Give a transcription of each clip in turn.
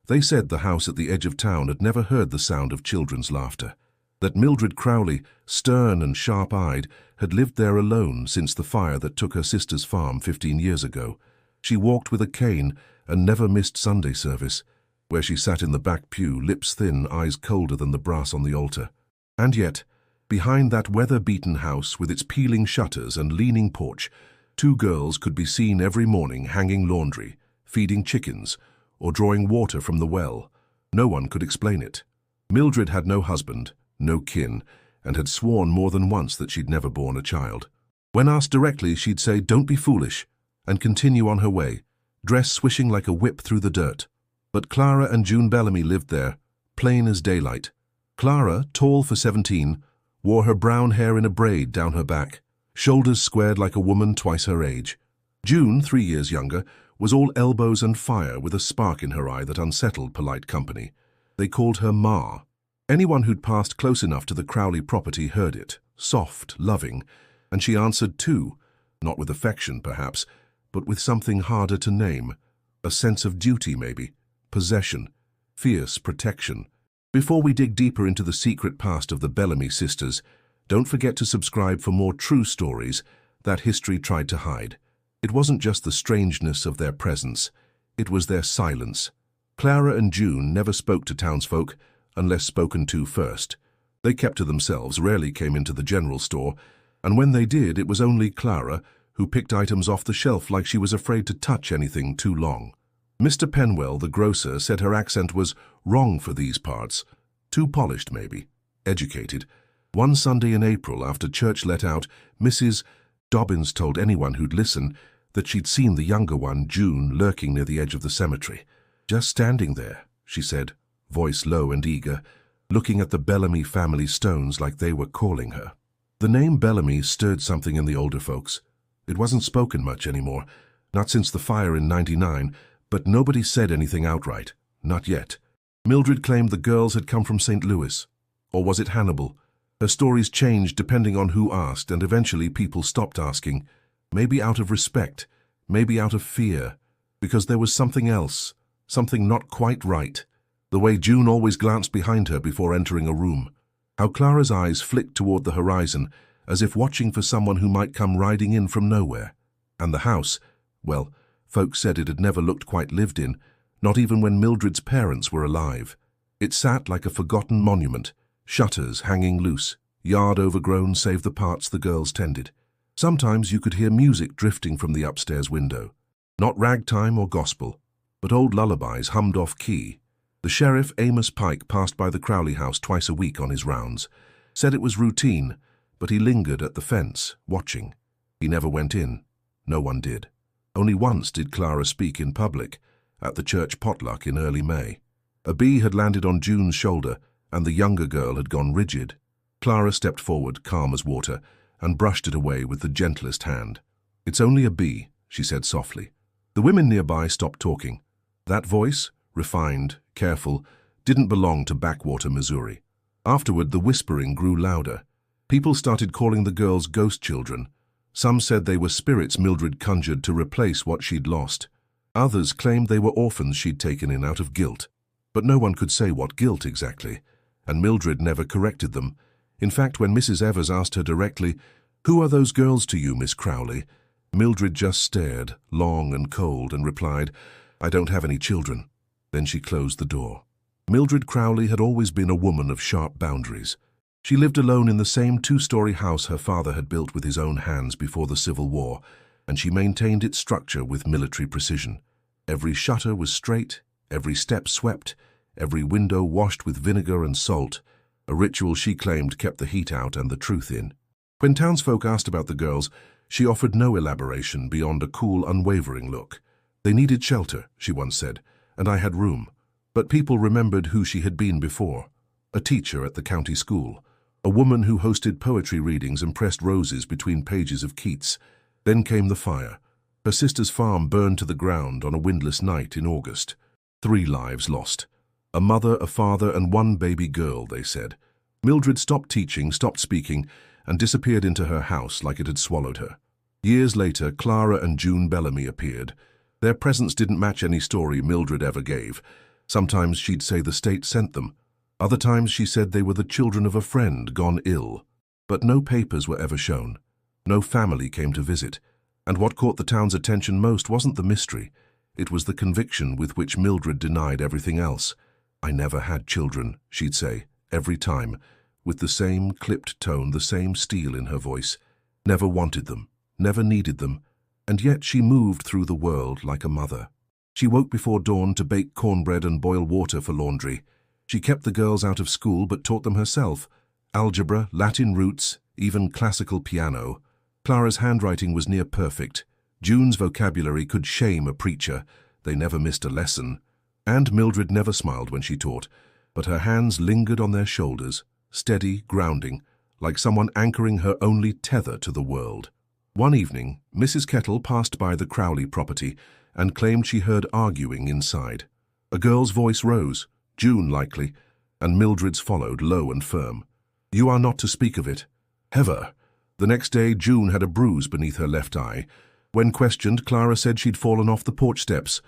They said the house at the edge of town had never heard the sound of children's laughter, that Mildred Crowley, stern and sharp-eyed, had lived there alone since the fire that took her sister's farm 15 years ago. She walked with a cane and never missed Sunday service, where she sat in the back pew, lips thin, eyes colder than the brass on the altar. And yet, behind that weather-beaten house with its peeling shutters and leaning porch, two girls could be seen every morning hanging laundry, feeding chickens, or drawing water from the well. No one could explain it. Mildred had no husband, no kin, and had sworn more than once that she'd never borne a child. When asked directly, she'd say, "Don't be foolish," and continue on her way, dress swishing like a whip through the dirt. But Clara and June Bellamy lived there, plain as daylight. Clara, tall for 17, wore her brown hair in a braid down her back, shoulders squared like a woman twice her age. June, 3 years younger, was all elbows and fire with a spark in her eye that unsettled polite company. They called her Ma. Anyone who'd passed close enough to the Crowley property heard it, soft, loving, and she answered too, not with affection perhaps, but with something harder to name, a sense of duty maybe, possession, fierce protection. Before we dig deeper into the secret past of the Bellamy sisters, don't forget to subscribe for more true stories that history tried to hide. It wasn't just the strangeness of their presence, it was their silence. Clara and June never spoke to townsfolk unless spoken to first. They kept to themselves, rarely came into the general store, and when they did, it was only Clara who picked items off the shelf like she was afraid to touch anything too long. Mr. Penwell, the grocer, said her accent was wrong for these parts, too polished maybe, educated. One Sunday in April, after church let out, Mrs. Dobbins told anyone who'd listen that she'd seen the younger one, June, lurking near the edge of the cemetery. "Just standing there," she said, voice low and eager, looking at the Bellamy family stones like they were calling her. The name Bellamy stirred something in the older folks. It wasn't spoken much anymore, not since the fire in '99, but nobody said anything outright, not yet. Mildred claimed the girls had come from St. Louis. Or was it Hannibal? Her stories changed depending on who asked, and eventually people stopped asking, maybe out of respect, maybe out of fear, because there was something else, something not quite right. The way June always glanced behind her before entering a room. How Clara's eyes flicked toward the horizon, as if watching for someone who might come riding in from nowhere. And the house, well, folks said it had never looked quite lived in, not even when Mildred's parents were alive. It sat like a forgotten monument, shutters hanging loose, yard overgrown save the parts the girls tended. Sometimes you could hear music drifting from the upstairs window. Not ragtime or gospel, but old lullabies hummed off key. The sheriff, Amos Pike, passed by the Crowley house twice a week on his rounds. Said it was routine, but he lingered at the fence, watching. He never went in. No one did. Only once did Clara speak in public, at the church potluck in early May. A bee had landed on June's shoulder, and the younger girl had gone rigid. Clara stepped forward, calm as water, and brushed it away with the gentlest hand. "It's only a bee," she said softly. The women nearby stopped talking. That voice, refined, careful, didn't belong to backwater Missouri. Afterward, the whispering grew louder. People started calling the girls ghost children. Some said they were spirits Mildred conjured to replace what she'd lost. Others claimed they were orphans she'd taken in out of guilt. But no one could say what guilt exactly, and Mildred never corrected them. In fact, when Mrs. Evers asked her directly, "Who are those girls to you, Miss Crowley?" Mildred just stared, long and cold, and replied, "I don't have any children." Then she closed the door. Mildred Crowley had always been a woman of sharp boundaries. She lived alone in the same two-story house her father had built with his own hands before the Civil War, and she maintained its structure with military precision. Every shutter was straight, every step swept, every window washed with vinegar and salt, a ritual she claimed kept the heat out and the truth in. When townsfolk asked about the girls, she offered no elaboration beyond a cool, unwavering look. "They needed shelter," she once said, "and I had room." But people remembered who she had been before. A teacher at the county school, a woman who hosted poetry readings and pressed roses between pages of Keats. Then came the fire. Her sister's farm burned to the ground on a windless night in August. 3 lives lost. A mother, a father, and 1 baby girl, they said. Mildred stopped teaching, stopped speaking, and disappeared into her house like it had swallowed her. Years later, Clara and June Bellamy appeared. Their presence didn't match any story Mildred ever gave, Sometimes she'd say the state sent them. Other times she said they were the children of a friend gone ill. But no papers were ever shown. No family came to visit. And what caught the town's attention most wasn't the mystery. It was the conviction with which Mildred denied everything else. "I never had children," she'd say, every time, with the same clipped tone, the same steel in her voice. Never wanted them, never needed them, and yet she moved through the world like a mother. She woke before dawn to bake cornbread and boil water for laundry. She kept the girls out of school but taught them herself. Algebra, Latin roots, even classical piano. Clara's handwriting was near perfect. June's vocabulary could shame a preacher. They never missed a lesson. And Mildred never smiled when she taught, but her hands lingered on their shoulders, steady, grounding, like someone anchoring her only tether to the world. One evening, Mrs. Kettle passed by the Crowley property and claimed she heard arguing inside. A girl's voice rose, June likely, and Mildred's followed, low and firm. "You are not to speak of it. Ever." The next day, June had a bruise beneath her left eye. When questioned, Clara said she'd fallen off the porch steps.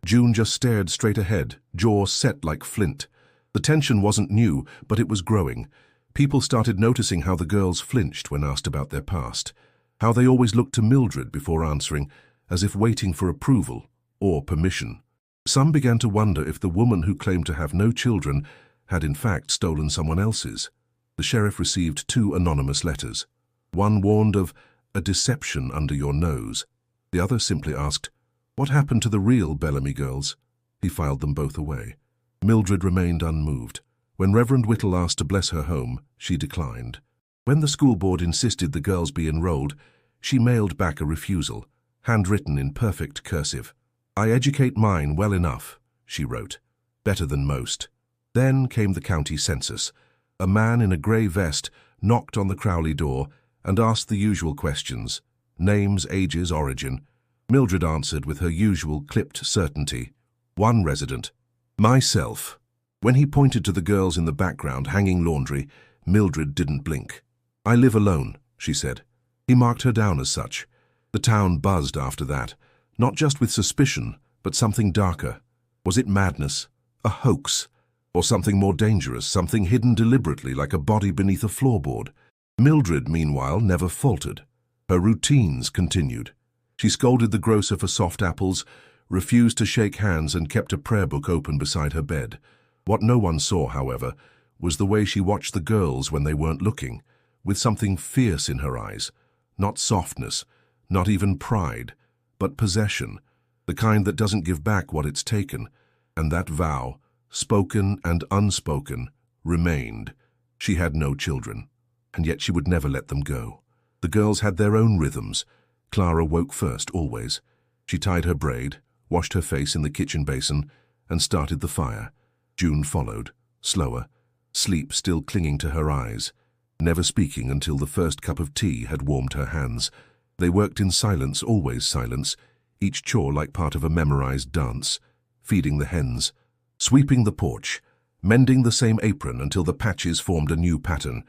June just stared straight ahead, jaw set like flint. The tension wasn't new, but it was growing. People started noticing how the girls flinched when asked about their past, how they always looked to Mildred before answering, as if waiting for approval or permission. Some began to wonder if the woman who claimed to have no children had in fact stolen someone else's. The sheriff received 2 anonymous letters. One warned of a deception under your nose. The other simply asked, "What happened to the real Bellamy girls?" He filed them both away. Mildred remained unmoved. When Reverend Whittle asked to bless her home, she declined. When the school board insisted the girls be enrolled, she mailed back a refusal, handwritten in perfect cursive. "I educate mine well enough," she wrote. "Better than most." Then came the county census. A man in a grey vest knocked on the Crowley door and asked the usual questions: names, ages, origin. Mildred answered with her usual clipped certainty. One resident, "Myself." When he pointed to the girls in the background hanging laundry, Mildred didn't blink. "I live alone," she said. He marked her down as such. The town buzzed after that, not just with suspicion, but something darker. Was it madness? A hoax? Or something more dangerous, something hidden deliberately like a body beneath a floorboard? Mildred, meanwhile, never faltered. Her routines continued. She scolded the grocer for soft apples, refused to shake hands, and kept a prayer book open beside her bed. What no one saw, however, was the way she watched the girls when they weren't looking, with something fierce in her eyes. Not softness, not even pride, but possession, the kind that doesn't give back what it's taken. And that vow, spoken and unspoken, remained. She had no children, and yet she would never let them go. The girls had their own rhythms. Clara woke first, always. She tied her braid, washed her face in the kitchen basin, and started the fire. June followed, slower, sleep still clinging to her eyes, never speaking until the first cup of tea had warmed her hands. They worked in silence, always silence, each chore like part of a memorized dance, feeding the hens, sweeping the porch, mending the same apron until the patches formed a new pattern.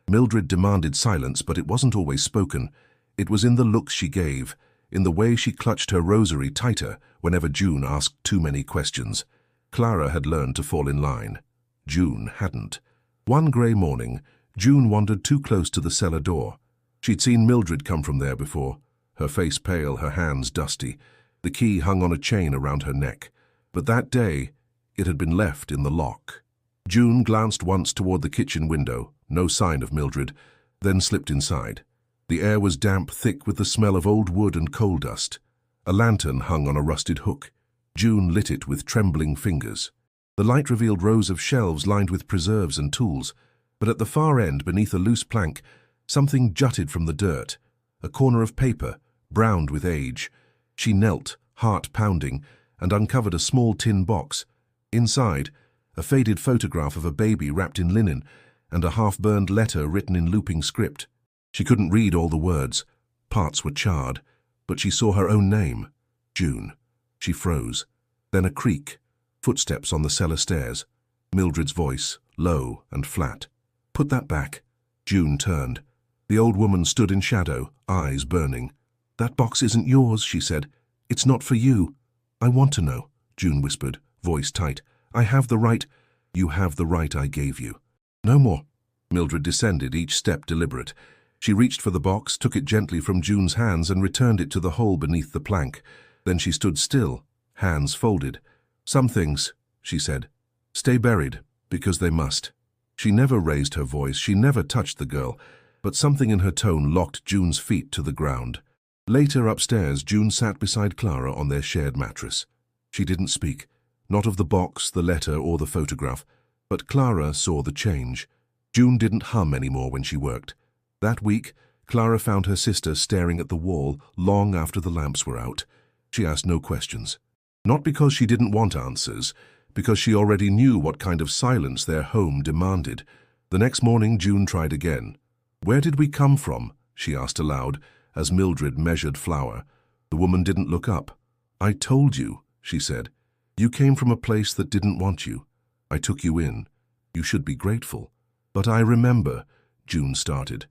Mildred demanded silence, but it wasn't always spoken. It was in the looks she gave, in the way she clutched her rosary tighter whenever June asked too many questions. Clara had learned to fall in line. June hadn't. One grey morning, June wandered too close to the cellar door. She'd seen Mildred come from there before, her face pale, her hands dusty. The key hung on a chain around her neck. But that day, it had been left in the lock. June glanced once toward the kitchen window, no sign of Mildred, then slipped inside. The air was damp, thick with the smell of old wood and coal dust. A lantern hung on a rusted hook. June lit it with trembling fingers. The light revealed rows of shelves lined with preserves and tools, but at the far end, beneath a loose plank, something jutted from the dirt, a corner of paper, browned with age. She knelt, heart pounding, and uncovered a small tin box. Inside, a faded photograph of a baby wrapped in linen, and a half-burned letter written in looping script. She couldn't read all the words. Parts were charred, but she saw her own name, June. She froze. Then a creak, footsteps on the cellar stairs. Mildred's voice, low and flat. "Put that back." June turned. The old woman stood in shadow, eyes burning. "That box isn't yours," she said. "It's not for you." "I want to know," June whispered, voice tight. I have the right. You have the right I gave you. No more. Mildred descended, each step deliberate. She reached for the box, took it gently from June's hands and returned it to the hole beneath the plank. Then she stood still, hands folded. Some things, she said, stay buried, because they must. She never raised her voice, she never touched the girl, but something in her tone locked June's feet to the ground. Later upstairs, June sat beside Clara on their shared mattress. She didn't speak, not of the box, the letter, or the photograph, but Clara saw the change. June didn't hum anymore when she worked. That week, Clara found her sister staring at the wall long after the lamps were out. She asked no questions. Not because she didn't want answers, because she already knew what kind of silence their home demanded. The next morning, June tried again. "Where did we come from?" she asked aloud, as Mildred measured flour. The woman didn't look up. "I told you," she said. "You came from a place that didn't want you. I took you in. You should be grateful." "But I remember," June started.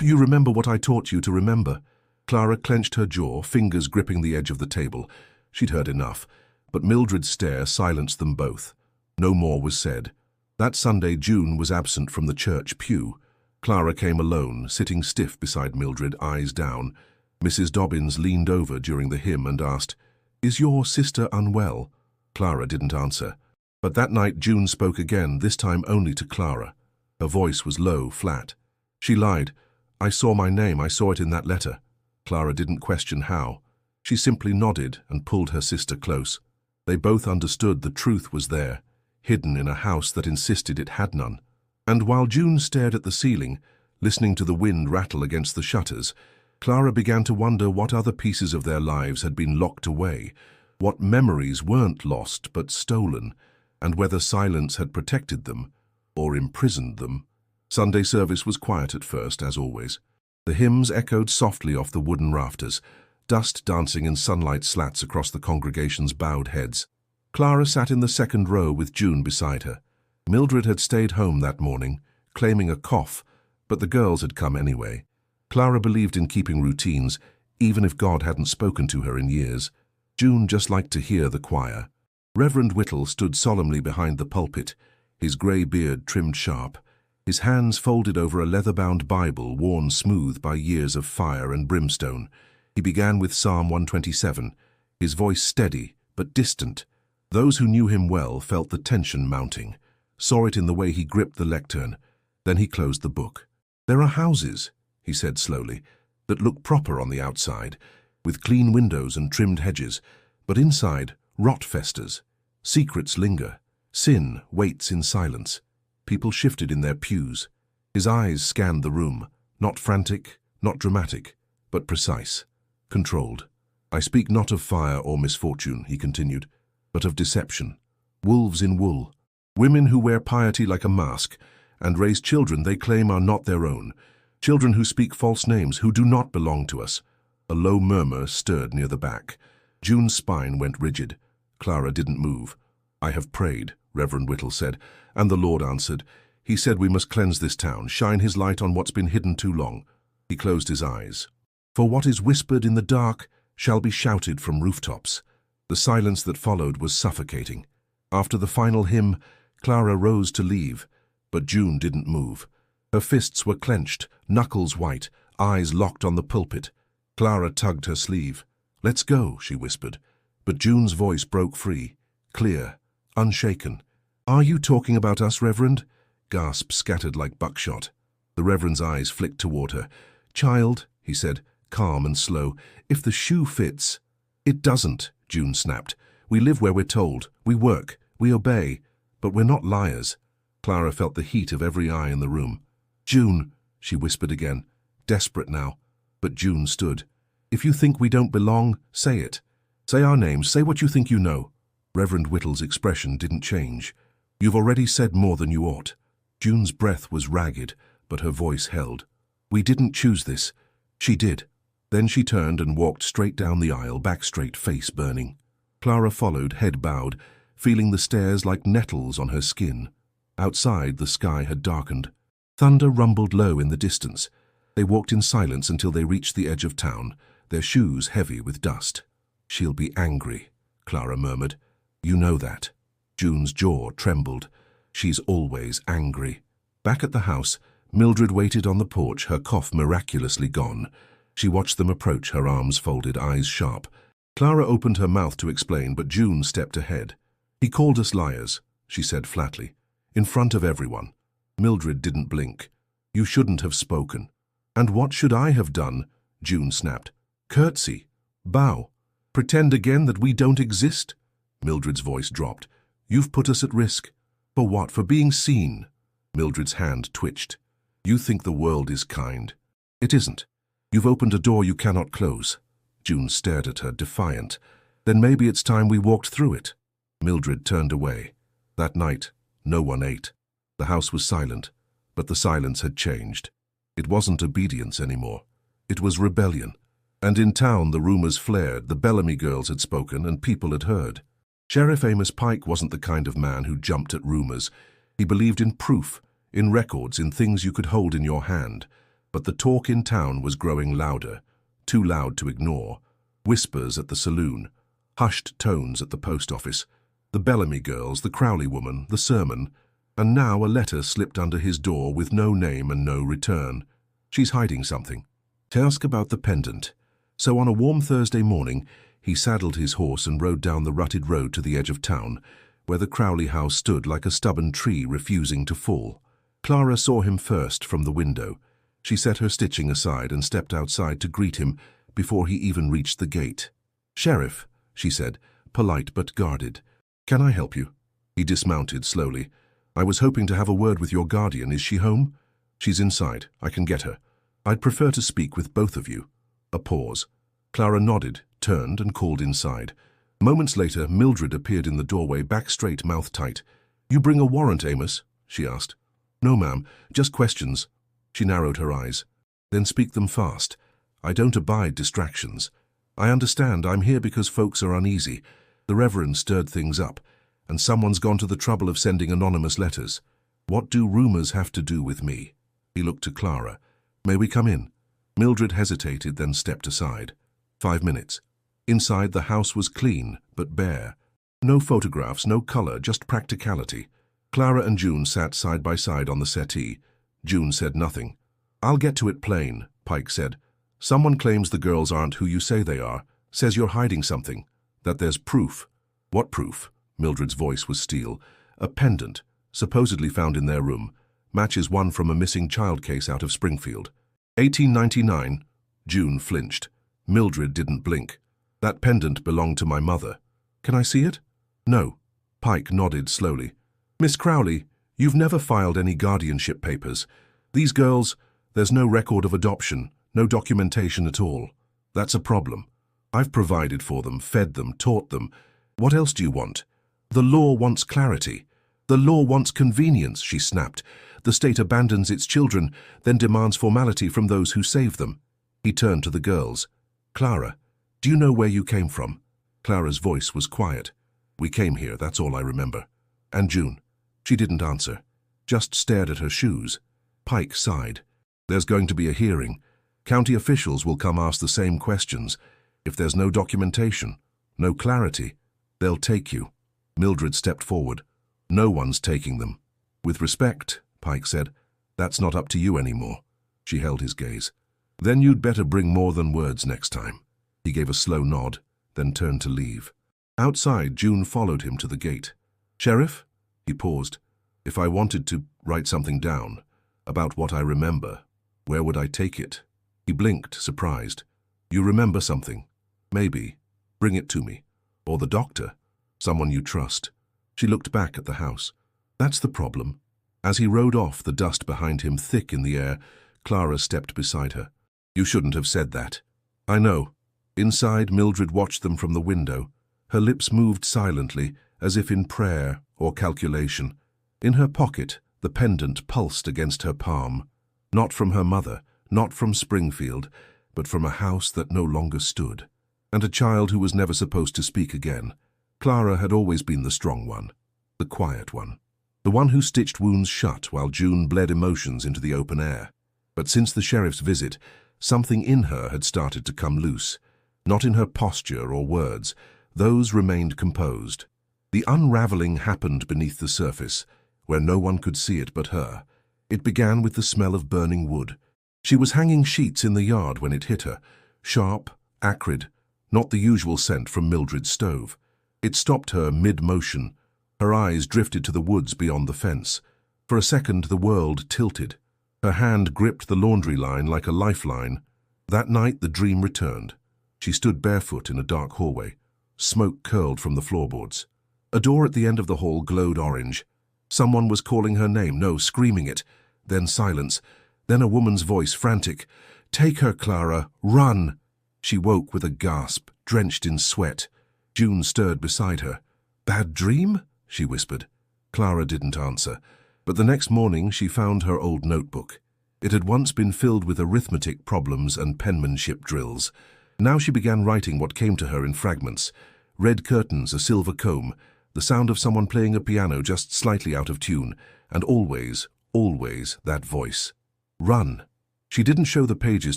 "You remember what I taught you to remember." Clara clenched her jaw, fingers gripping the edge of the table. She'd heard enough, but Mildred's stare silenced them both. No more was said. That Sunday, June was absent from the church pew. Clara came alone, sitting stiff beside Mildred, eyes down. Mrs. Dobbins leaned over during the hymn and asked, "Is your sister unwell?" Clara didn't answer. But that night June spoke again, this time only to Clara. Her voice was low, flat. She lied. "I saw my name, I saw it in that letter." Clara didn't question how. She simply nodded and pulled her sister close. They both understood the truth was there, hidden in a house that insisted it had none. And while June stared at the ceiling, listening to the wind rattle against the shutters, Clara began to wonder what other pieces of their lives had been locked away, what memories weren't lost but stolen, and whether silence had protected them or imprisoned them. Sunday service was quiet at first, as always. The hymns echoed softly off the wooden rafters, dust dancing in sunlight slats across the congregation's bowed heads. Clara sat in the second row with June beside her. Mildred had stayed home that morning, claiming a cough, but the girls had come anyway. Clara believed in keeping routines, even if God hadn't spoken to her in years. June just liked to hear the choir. Reverend Whittle stood solemnly behind the pulpit, his grey beard trimmed sharp, his hands folded over a leather-bound Bible worn smooth by years of fire and brimstone. He began with Psalm 127, his voice steady but distant. Those who knew him well felt the tension mounting, saw it in the way he gripped the lectern. Then he closed the book. "There are houses," he said slowly, "that look proper on the outside, with clean windows and trimmed hedges, but inside, rot festers. Secrets linger. Sin waits in silence. People shifted in their pews." His eyes scanned the room, not frantic, not dramatic, but precise, controlled. "I speak not of fire or misfortune," he continued, "but of deception. Wolves in wool. Women who wear piety like a mask and raise children they claim are not their own. Children who speak false names, who do not belong to us." A low murmur stirred near the back. June's spine went rigid. Clara didn't move. "I have prayed," Reverend Whittle said, and the Lord answered. "He said we must cleanse this town, shine his light on what's been hidden too long." He closed his eyes. "For what is whispered in the dark shall be shouted from rooftops." The silence that followed was suffocating. After the final hymn, Clara rose to leave, but June didn't move. Her fists were clenched, knuckles white, eyes locked on the pulpit. Clara tugged her sleeve. "Let's go," she whispered. But June's voice broke free, clear, unshaken. "Are you talking about us, Reverend?" Gasps scattered like buckshot. The Reverend's eyes flicked toward her. "Child," he said, calm and slow, "if the shoe fits—" "It doesn't," June snapped. "We live where we're told. We work. We obey. But we're not liars." Clara felt the heat of every eye in the room. "June," she whispered again, desperate now. But June stood. "If you think we don't belong, say it. Say our names. Say what you think you know." Reverend Whittle's expression didn't change. "You've already said more than you ought." June's breath was ragged, but her voice held. "We didn't choose this. She did." Then she turned and walked straight down the aisle, back straight, face burning. Clara followed, head bowed, feeling the stairs like nettles on her skin. Outside, the sky had darkened. Thunder rumbled low in the distance. They walked in silence until they reached the edge of town, their shoes heavy with dust. "She'll be angry," Clara murmured. "You know that." June's jaw trembled. She's always angry. Back at the house, Mildred waited on the porch, her cough miraculously gone. She watched them approach, her arms folded, eyes sharp. Clara opened her mouth to explain, but June stepped ahead. "He called us liars," she said flatly, "in front of everyone." Mildred didn't blink. "You shouldn't have spoken." "And what should I have done?" June snapped. "Curtsy. Bow. Pretend again that we don't exist?" Mildred's voice dropped. "You've put us at risk." "For what? For being seen?" Mildred's hand twitched. "You think the world is kind. It isn't. You've opened a door you cannot close." June stared at her, defiant. "Then maybe it's time we walked through it." Mildred turned away. That night, no one ate. The house was silent, but the silence had changed. It wasn't obedience anymore. It was rebellion. And in town the rumors flared. The Bellamy girls had spoken and people had heard. Sheriff Amos Pike wasn't the kind of man who jumped at rumors. He believed in proof, in records, in things you could hold in your hand. But the talk in town was growing louder, too loud to ignore. Whispers at the saloon, hushed tones at the post office, the Bellamy girls, the Crowley woman, the sermon, and now a letter slipped under his door with no name and no return. "She's hiding something. Ask about the pendant." So on a warm Thursday morning, he saddled his horse and rode down the rutted road to the edge of town, where the Crowley house stood like a stubborn tree refusing to fall. Clara saw him first from the window. She set her stitching aside and stepped outside to greet him before he even reached the gate. "Sheriff," she said, polite but guarded. "Can I help you?" He dismounted slowly. "I was hoping to have a word with your guardian. Is she home?" "She's inside. I can get her. I'd prefer to speak with both of you." A pause. Clara nodded, turned, and called inside. Moments later, Mildred appeared in the doorway, back straight, mouth tight. "You bring a warrant, Amos?" she asked. "No, ma'am. Just questions." She narrowed her eyes. "Then speak them fast. I don't abide distractions. I understand. I'm here because folks are uneasy. The Reverend stirred things up, and someone's gone to the trouble of sending anonymous letters. What do rumors have to do with me?" He looked to Clara. "May we come in?" Mildred hesitated, then stepped aside. 5 minutes. Inside, the house was clean, but bare. No photographs, no color, just practicality. Clara and June sat side by side on the settee. June said nothing. "I'll get to it plain," Pike said. "Someone claims the girls aren't who you say they are, says you're hiding something, that there's proof." "What proof?" Mildred's voice was steel. "A pendant, supposedly found in their room, matches one from a missing child case out of Springfield. 1899. June flinched. Mildred didn't blink. "That pendant belonged to my mother." "Can I see it?" "No." Pike nodded slowly. "Miss Crowley, you've never filed any guardianship papers. These girls, there's no record of adoption, no documentation at all. That's a problem. I've provided for them, fed them, taught them. What else do you want? The law wants clarity. The law wants convenience," she snapped. "The state abandons its children, then demands formality from those who save them." He turned to the girls. "Clara, do you know where you came from?" Clara's voice was quiet. "We came here, that's all I remember." "And June?" She didn't answer, just stared at her shoes. Pike sighed. "There's going to be a hearing. County officials will come ask the same questions. If there's no documentation, no clarity, they'll take you." Mildred stepped forward. "No one's taking them." "With respect," Pike said, "that's not up to you anymore." She held his gaze. "Then you'd better bring more than words next time." He gave a slow nod, then turned to leave. Outside, June followed him to the gate. "Sheriff?" He paused. "If I wanted to write something down, about what I remember, where would I take it?" He blinked, surprised. "You remember something? Maybe. Bring it to me. Or the doctor. Someone you trust." She looked back at the house. "That's the problem." As he rode off, the dust behind him thick in the air, Clara stepped beside her. "You shouldn't have said that." "I know." Inside, Mildred watched them from the window. Her lips moved silently, as if in prayer or calculation. In her pocket, the pendant pulsed against her palm. Not from her mother, not from Springfield, but from a house that no longer stood. And a child who was never supposed to speak again. Clara had always been the strong one, the quiet one. The one who stitched wounds shut while June bled emotions into the open air. But since the sheriff's visit, something in her had started to come loose. Not in her posture or words. Those remained composed. The unraveling happened beneath the surface, where no one could see it but her. It began with the smell of burning wood. She was hanging sheets in the yard when it hit her, sharp, acrid, not the usual scent from Mildred's stove. It stopped her mid-motion. Her eyes drifted to the woods beyond the fence. For a second the world tilted. Her hand gripped the laundry line like a lifeline. That night the dream returned. She stood barefoot in a dark hallway. Smoke curled from the floorboards. A door at the end of the hall glowed orange. Someone was calling her name, no, screaming it. Then silence. Then a woman's voice, frantic. "Take her, Clara. Run!" She woke with a gasp, drenched in sweat. June stirred beside her. "Bad dream?" she whispered. Clara didn't answer, but the next morning she found her old notebook. It had once been filled with arithmetic problems and penmanship drills. Now she began writing what came to her in fragments. Red curtains, a silver comb, the sound of someone playing a piano just slightly out of tune, and always, always that voice. Run. She didn't show the pages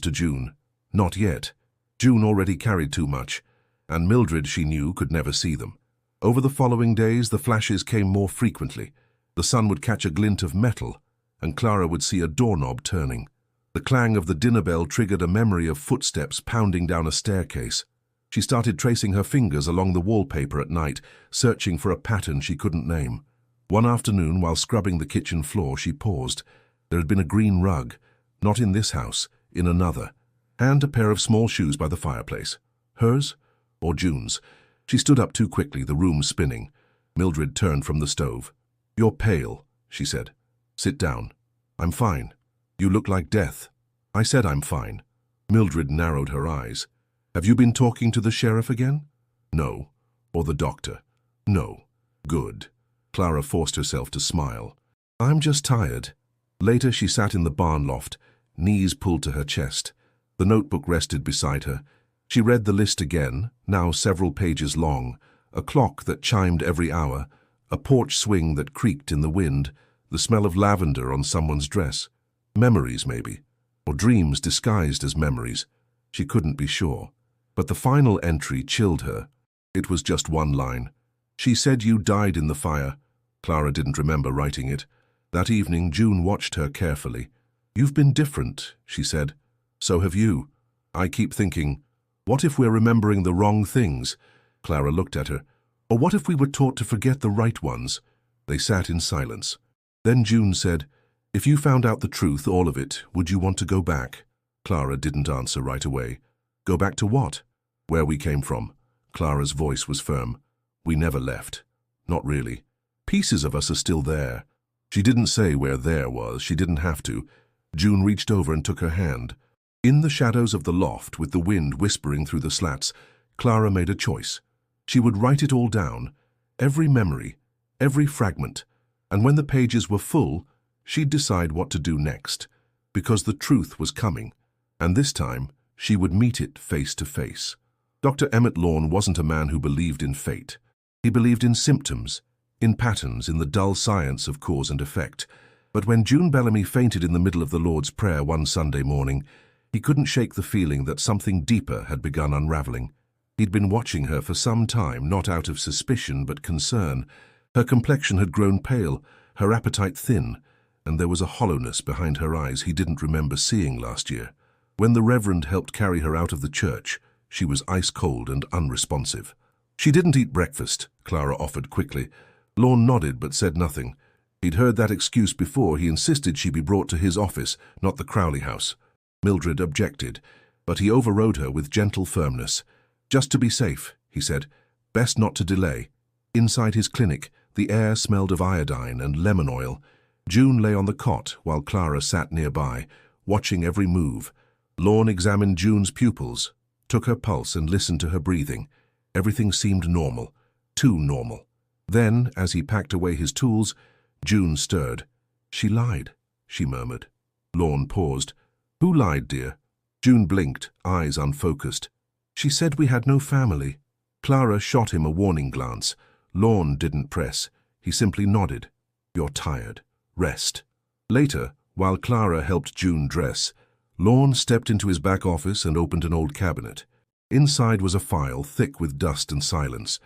to June. Not yet. June already carried too much, and Mildred, she knew, could never see them. Over the following days, the flashes came more frequently. The sun would catch a glint of metal, and Clara would see a doorknob turning. The clang of the dinner bell triggered a memory of footsteps pounding down a staircase. She started tracing her fingers along the wallpaper at night, searching for a pattern she couldn't name. One afternoon, while scrubbing the kitchen floor, she paused. There had been a green rug, not in this house, in another, and a pair of small shoes by the fireplace. Hers or June's? She stood up too quickly, the room spinning. Mildred turned from the stove. "You're pale," she said. "Sit down." "I'm fine." "You look like death." "I said I'm fine." Mildred narrowed her eyes. "Have you been talking to the sheriff again?" "No." "Or the doctor?" "No." "Good." Clara forced herself to smile. "I'm just tired." Later she sat in the barn loft, knees pulled to her chest. The notebook rested beside her. She read the list again, now several pages long, a clock that chimed every hour, a porch swing that creaked in the wind, the smell of lavender on someone's dress. Memories, maybe, or dreams disguised as memories. She couldn't be sure. But the final entry chilled her. It was just one line. "She said you died in the fire." Clara didn't remember writing it. That evening, June watched her carefully. "You've been different," she said. "So have you. I keep thinking, what if we're remembering the wrong things?" Clara looked at her. "Or what if we were taught to forget the right ones?" They sat in silence. Then June said, "If you found out the truth, all of it, would you want to go back?" Clara didn't answer right away. "Go back to what?" "Where we came from." Clara's voice was firm. "We never left. Not really. Pieces of us are still there." She didn't say where there was. She didn't have to. June reached over and took her hand. In the shadows of the loft, with the wind whispering through the slats, Clara made a choice. She would write it all down, every memory, every fragment, and when the pages were full, she'd decide what to do next, because the truth was coming, and this time she would meet it face to face. Dr. Emmett Lorne wasn't a man who believed in fate. He believed in symptoms, in patterns, in the dull science of cause and effect. But when June Bellamy fainted in the middle of the Lord's Prayer one Sunday morning, he couldn't shake the feeling that something deeper had begun unraveling. He'd been watching her for some time, not out of suspicion but concern. Her complexion had grown pale, her appetite thin, and there was a hollowness behind her eyes he didn't remember seeing last year. When the Reverend helped carry her out of the church, she was ice-cold and unresponsive. "She didn't eat breakfast," Clara offered quickly. Lorne nodded but said nothing. He'd heard that excuse before. He insisted she be brought to his office, not the Crowley house. Mildred objected, but he overrode her with gentle firmness. "Just to be safe," he said. "Best not to delay." Inside his clinic, the air smelled of iodine and lemon oil. June lay on the cot while Clara sat nearby, watching every move. Lorne examined June's pupils, took her pulse and listened to her breathing. Everything seemed normal, too normal. Then, as he packed away his tools, June stirred. "She lied," she murmured. Lorne paused. "Who lied, dear?" June blinked, eyes unfocused. "She said we had no family." Clara shot him a warning glance. Lorne didn't press. He simply nodded. "You're tired. Rest." Later, while Clara helped June dress, Lorne stepped into his back office and opened an old cabinet. Inside was a file thick with dust and silence.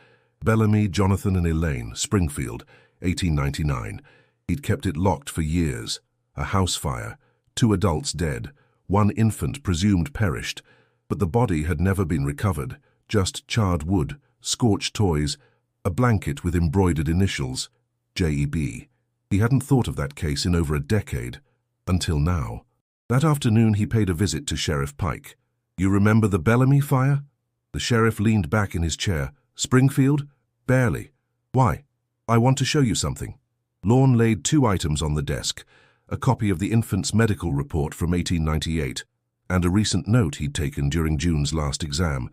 Bellamy, Jonathan and Elaine, Springfield, 1899. He'd kept it locked for years. A house fire, 2 adults dead, 1 infant presumed perished, but the body had never been recovered, just charred wood, scorched toys, a blanket with embroidered initials, J.E.B. He hadn't thought of that case in over a decade, until now. That afternoon he paid a visit to Sheriff Pike. "You remember the Bellamy fire?" The sheriff leaned back in his chair. "Springfield? Barely. Why?" "I want to show you something." Lorne laid 2 items on the desk, a copy of the infant's medical report from 1898, and a recent note he'd taken during June's last exam.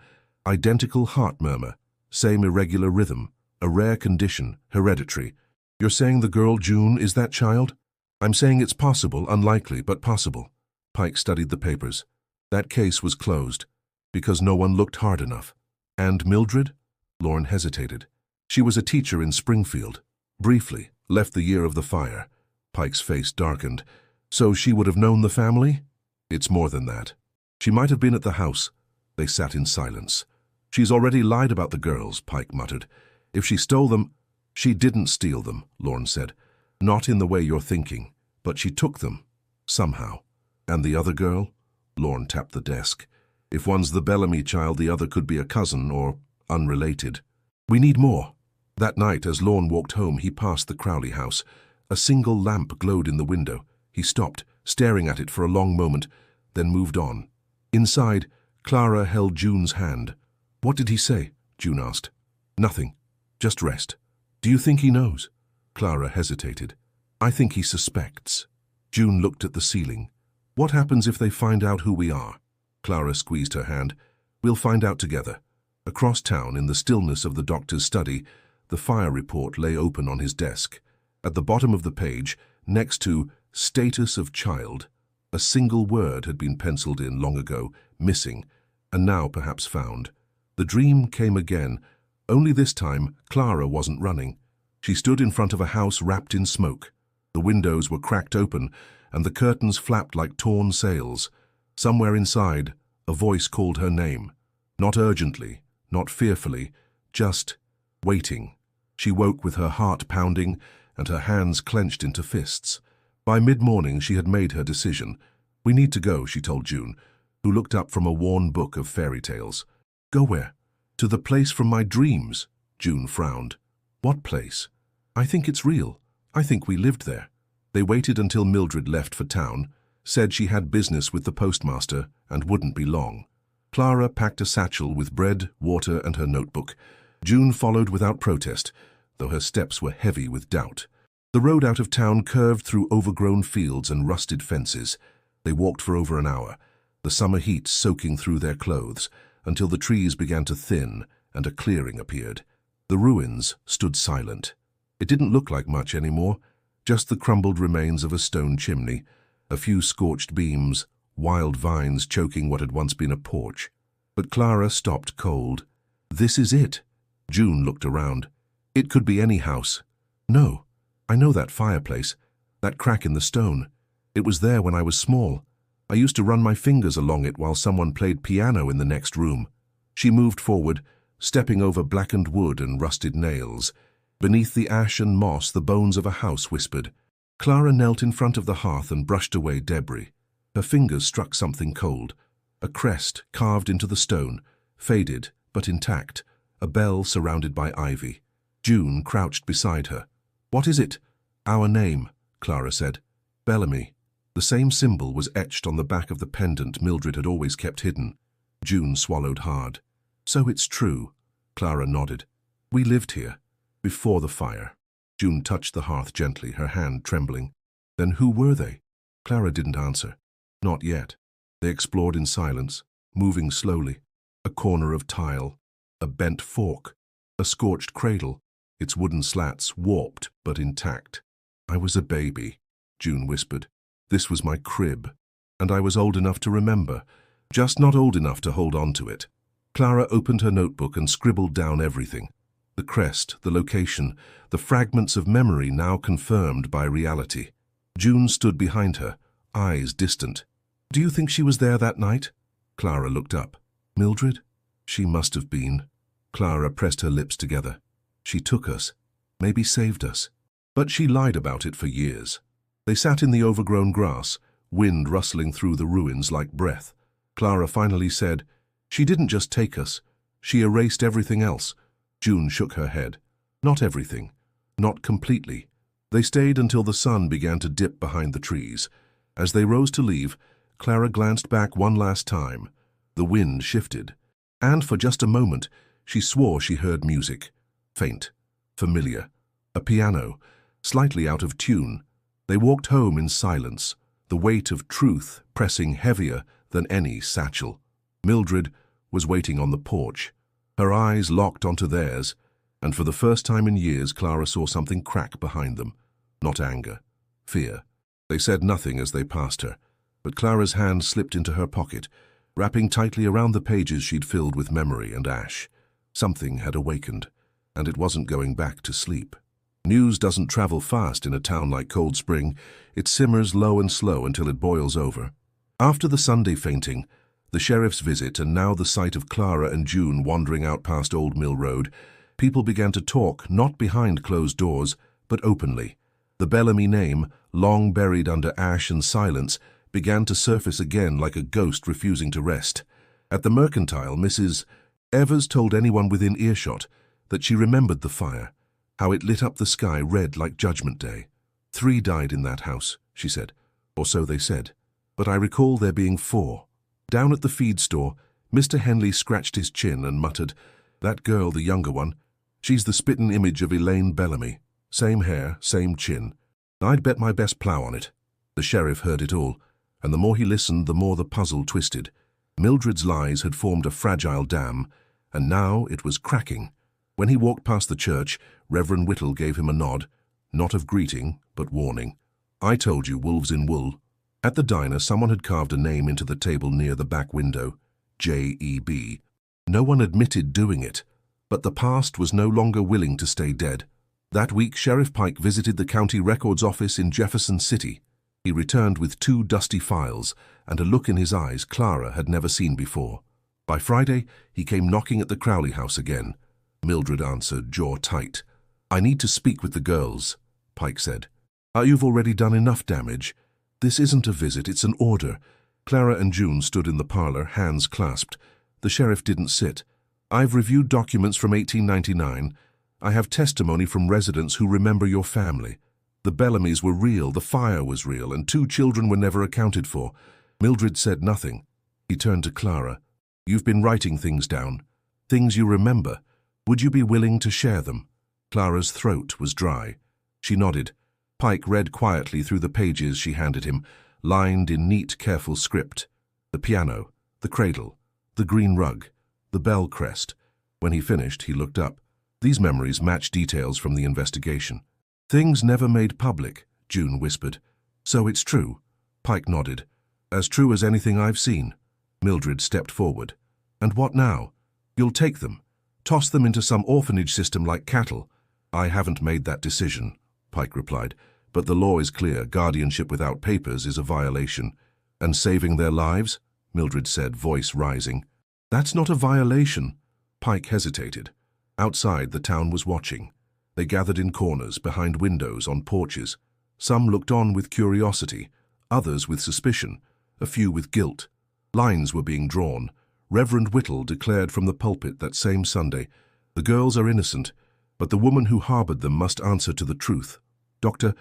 Identical heart murmur, same irregular rhythm, a rare condition, hereditary. "You're saying the girl June is that child?" "I'm saying it's possible, unlikely, but possible." Pike studied the papers. That case was closed, because no one looked hard enough. "And Mildred?" Lorne hesitated. "She was a teacher in Springfield. Briefly, left the year of the fire." Pike's face darkened. "So she would have known the family?" "It's more than that. She might have been at the house." They sat in silence. "She's already lied about the girls," Pike muttered. "If she stole them—" "She didn't steal them," Lorne said. "Not in the way you're thinking. But she took them. Somehow." "And the other girl?" Lorne tapped the desk. "If one's the Bellamy child, the other could be a cousin or unrelated." "We need more." That night, as Lorne walked home, he passed the Crowley house. A single lamp glowed in the window. He stopped, staring at it for a long moment, then moved on. Inside, Clara held June's hand. "What did he say?" June asked. "Nothing. Just rest." "Do you think he knows?" Clara hesitated. "I think he suspects." June looked at the ceiling. "What happens if they find out who we are?" Clara squeezed her hand. "We'll find out together." Across town, in the stillness of the doctor's study, the fire report lay open on his desk. At the bottom of the page, next to "Status of Child," a single word had been penciled in long ago, missing, and now perhaps found. The dream came again, only this time Clara wasn't running. She stood in front of a house wrapped in smoke. The windows were cracked open, and the curtains flapped like torn sails. Somewhere inside, a voice called her name. Not urgently, not fearfully, just waiting. She woke with her heart pounding and her hands clenched into fists. By mid-morning she had made her decision. "We need to go," she told June, who looked up from a worn book of fairy tales. "Go where?" "To the place from my dreams." June frowned. "What place?" "I think it's real. I think we lived there." They waited until Mildred left for town, said she had business with the postmaster and wouldn't be long. Clara packed a satchel with bread, water, and her notebook. June followed without protest, though her steps were heavy with doubt. The road out of town curved through overgrown fields and rusted fences. They walked for over an hour, the summer heat soaking through their clothes, until the trees began to thin and a clearing appeared. The ruins stood silent. It didn't look like much anymore, just the crumbled remains of a stone chimney, a few scorched beams, wild vines choking what had once been a porch. But Clara stopped cold. "This is it." June looked around. "It could be any house." "No, I know that fireplace, that crack in the stone. It was there when I was small. I used to run my fingers along it while someone played piano in the next room." She moved forward, stepping over blackened wood and rusted nails. Beneath the ash and moss, the bones of a house whispered. Clara knelt in front of the hearth and brushed away debris. Her fingers struck something cold. A crest carved into the stone, faded but intact, a bell surrounded by ivy. June crouched beside her. "What is it?" "Our name," Clara said. "Bellamy." The same symbol was etched on the back of the pendant Mildred had always kept hidden. June swallowed hard. "So it's true." Clara nodded. "We lived here, before the fire." June touched the hearth gently, her hand trembling. "Then who were they?" Clara didn't answer. Not yet. They explored in silence, moving slowly. A corner of tile, a bent fork, a scorched cradle, its wooden slats warped but intact. "I was a baby," June whispered. "This was my crib, and I was old enough to remember, just not old enough to hold on to it." Clara opened her notebook and scribbled down everything. The crest, the location, the fragments of memory now confirmed by reality. June stood behind her, eyes distant. "Do you think she was there that night?" Clara looked up. "Mildred?" "She must have been." Clara pressed her lips together. She took us, maybe saved us. But she lied about it for years. They sat in the overgrown grass, wind rustling through the ruins like breath. Clara finally said, "She didn't just take us, she erased everything else." June shook her head. "Not everything. Not completely." They stayed until the sun began to dip behind the trees. As they rose to leave, Clara glanced back one last time. The wind shifted, and for just a moment, she swore she heard music. Faint, familiar. A piano, slightly out of tune. They walked home in silence, the weight of truth pressing heavier than any satchel. Mildred was waiting on the porch, her eyes locked onto theirs, and for the first time in years Clara saw something crack behind them. Not anger, fear. They said nothing as they passed her, but Clara's hand slipped into her pocket, wrapping tightly around the pages she'd filled with memory and ash. Something had awakened, and it wasn't going back to sleep. News doesn't travel fast in a town like Cold Spring. It simmers low and slow until it boils over. After the Sunday fainting, the sheriff's visit, and now the sight of Clara and June wandering out past Old Mill Road, people began to talk, not behind closed doors, but openly. The Bellamy name, long buried under ash and silence, began to surface again like a ghost refusing to rest. At the Mercantile, Mrs. Evers told anyone within earshot that she remembered the fire, how it lit up the sky red like Judgment Day. 3 died in that house, she said, or so they said, but I recall there being 4. Down at the feed store, Mr. Henley scratched his chin and muttered, "That girl, the younger one, she's the spittin' image of Elaine Bellamy. Same hair, same chin. I'd bet my best plough on it." The sheriff heard it all, and the more he listened, the more the puzzle twisted. Mildred's lies had formed a fragile dam, and now it was cracking. When he walked past the church, Reverend Whittle gave him a nod, not of greeting, but warning. "I told you, wolves in wool." At the diner, someone had carved a name into the table near the back window, J.E.B. No one admitted doing it, but the past was no longer willing to stay dead. That week, Sheriff Pike visited the county records office in Jefferson City. He returned with 2 dusty files and a look in his eyes Clara had never seen before. By Friday, he came knocking at the Crowley house again. Mildred answered, jaw tight. "I need to speak with the girls," Pike said. "You've already done enough damage. This isn't a visit, it's an order." Clara and June stood in the parlor, hands clasped. The sheriff didn't sit. "I've reviewed documents from 1899. I have testimony from residents who remember your family. The Bellamys were real, the fire was real, and 2 children were never accounted for." Mildred said nothing. He turned to Clara. "You've been writing things down, things you remember. Would you be willing to share them?" Clara's throat was dry. She nodded. Pike read quietly through the pages she handed him, lined in neat, careful script. The piano, the cradle, the green rug, the bell crest. When he finished, he looked up. These memories match details from the investigation. "Things never made public," June whispered. "So it's true?" Pike nodded. "As true as anything I've seen." Mildred stepped forward. "And what now? You'll take them, toss them into some orphanage system like cattle?" "I haven't made that decision," Pike replied. "But the law is clear. Guardianship without papers is a violation." "And saving their lives?" Mildred said, voice rising. "That's not a violation." Pike hesitated. Outside, the town was watching. They gathered in corners, behind windows, on porches. Some looked on with curiosity, others with suspicion, a few with guilt. Lines were being drawn. Reverend Whittle declared from the pulpit that same Sunday, "The girls are innocent, but the woman who harbored them must answer to the truth." Dr.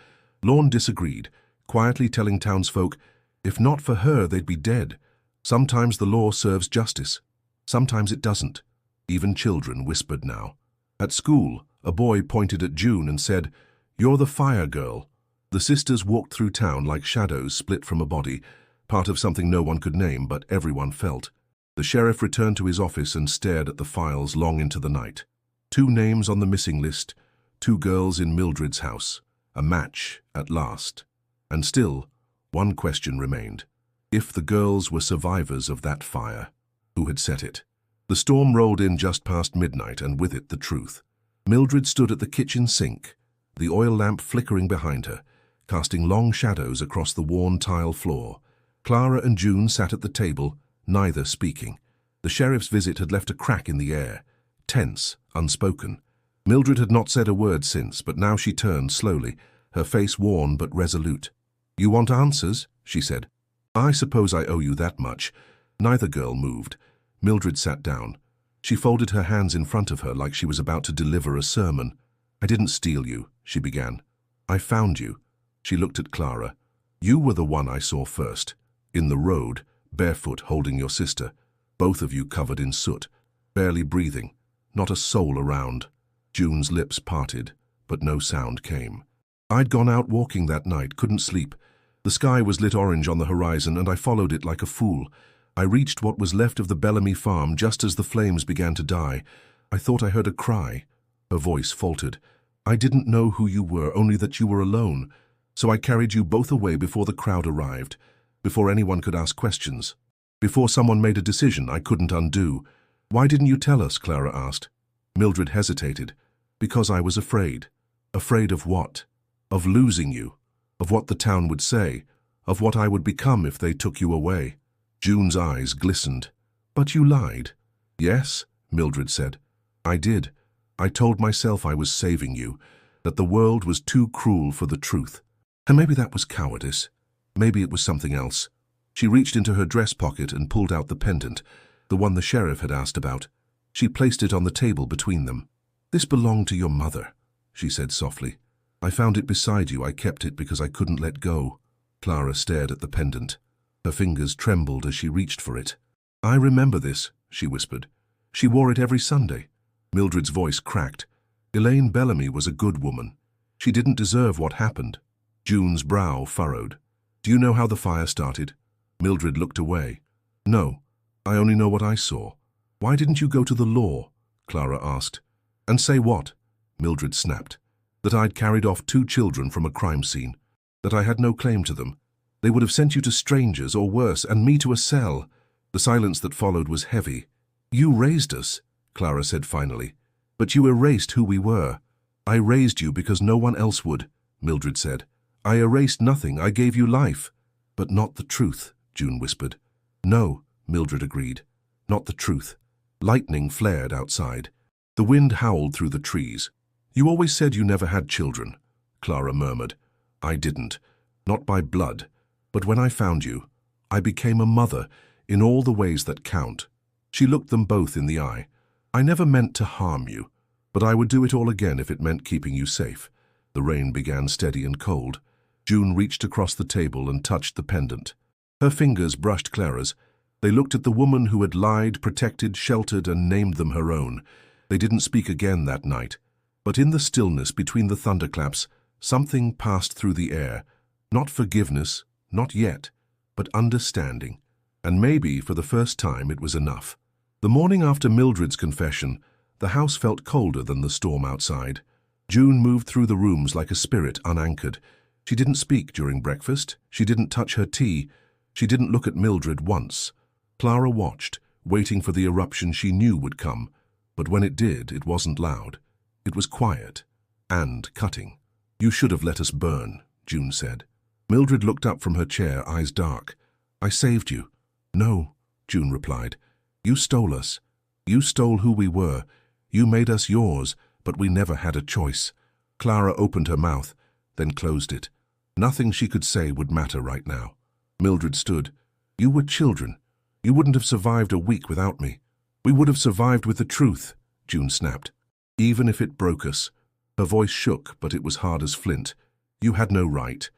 Lorne disagreed, quietly telling townsfolk, if not for her, they'd be dead. Sometimes the law serves justice. Sometimes it doesn't. Even children whispered now. At school, a boy pointed at June and said, "You're the fire girl." The sisters walked through town like shadows split from a body, part of something no one could name, but everyone felt. The sheriff returned to his office and stared at the files long into the night. 2 names on the missing list, 2 girls in Mildred's house. A match at last. And still, one question remained. If the girls were survivors of that fire, who had set it? The storm rolled in just past midnight, and with it the truth. Mildred stood at the kitchen sink, the oil lamp flickering behind her, casting long shadows across the worn tile floor. Clara and June sat at the table, neither speaking. The sheriff's visit had left a crack in the air, tense, unspoken. Mildred had not said a word since, but now she turned slowly, her face worn but resolute. "You want answers?" she said. "I suppose I owe you that much." Neither girl moved. Mildred sat down. She folded her hands in front of her like she was about to deliver a sermon. "I didn't steal you," she began. "I found you." She looked at Clara. "You were the one I saw first, in the road, barefoot, holding your sister, both of you covered in soot, barely breathing, not a soul around." June's lips parted, but no sound came. "I'd gone out walking that night, couldn't sleep. The sky was lit orange on the horizon, and I followed it like a fool. I reached what was left of the Bellamy farm just as the flames began to die. I thought I heard a cry." Her voice faltered. "I didn't know who you were, only that you were alone. So I carried you both away before the crowd arrived, before anyone could ask questions, before someone made a decision I couldn't undo." "Why didn't you tell us?" Clara asked. Mildred hesitated. "Because I was afraid." "Afraid of what?" "Of losing you, of what the town would say, of what I would become if they took you away." June's eyes glistened. "But you lied." "Yes," Mildred said. "I did. I told myself I was saving you, that the world was too cruel for the truth. And maybe that was cowardice. Maybe it was something else." She reached into her dress pocket and pulled out the pendant, the one the sheriff had asked about. She placed it on the table between them. "This belonged to your mother," she said softly. "I found it beside you. I kept it because I couldn't let go." Clara stared at the pendant. Her fingers trembled as she reached for it. "I remember this," she whispered. "She wore it every Sunday." Mildred's voice cracked. "Elaine Bellamy was a good woman. She didn't deserve what happened." June's brow furrowed. "Do you know how the fire started?" Mildred looked away. "No, I only know what I saw." "Why didn't you go to the law?" Clara asked. "And say what?" Mildred snapped. "That I'd carried off 2 children from a crime scene. That I had no claim to them. They would have sent you to strangers, or worse, and me to a cell." The silence that followed was heavy. "You raised us," Clara said finally. "But you erased who we were." "I raised you because no one else would," Mildred said. "I erased nothing. I gave you life." "But not the truth," June whispered. "No," Mildred agreed. "Not the truth." Lightning flared outside. The wind howled through the trees. "You always said you never had children," Clara murmured. "I didn't. Not by blood. But when I found you, I became a mother in all the ways that count." She looked them both in the eye. "I never meant to harm you, but I would do it all again if it meant keeping you safe." The rain began steady and cold. June reached across the table and touched the pendant. Her fingers brushed Clara's. They looked at the woman who had lied, protected, sheltered, and named them her own. They didn't speak again that night. But in the stillness between the thunderclaps, something passed through the air. Not forgiveness, not yet, but understanding. And maybe, for the first time, it was enough. The morning after Mildred's confession, the house felt colder than the storm outside. June moved through the rooms like a spirit unanchored. She didn't speak during breakfast. She didn't touch her tea. She didn't look at Mildred once. Clara watched, waiting for the eruption she knew would come. But when it did, it wasn't loud. It was quiet and cutting. "You should have let us burn," June said. Mildred looked up from her chair, eyes dark. "I saved you." "No," June replied. "You stole us. You stole who we were. You made us yours, but we never had a choice." Clara opened her mouth, then closed it. Nothing she could say would matter right now. Mildred stood. "You were children. You wouldn't have survived a week without me." "We would have survived with the truth," June snapped. "Even if it broke us." Her voice shook, but it was hard as flint. "You had no right."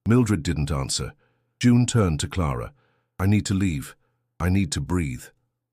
Mildred didn't answer. June turned to Clara. "I need to leave. I need to breathe."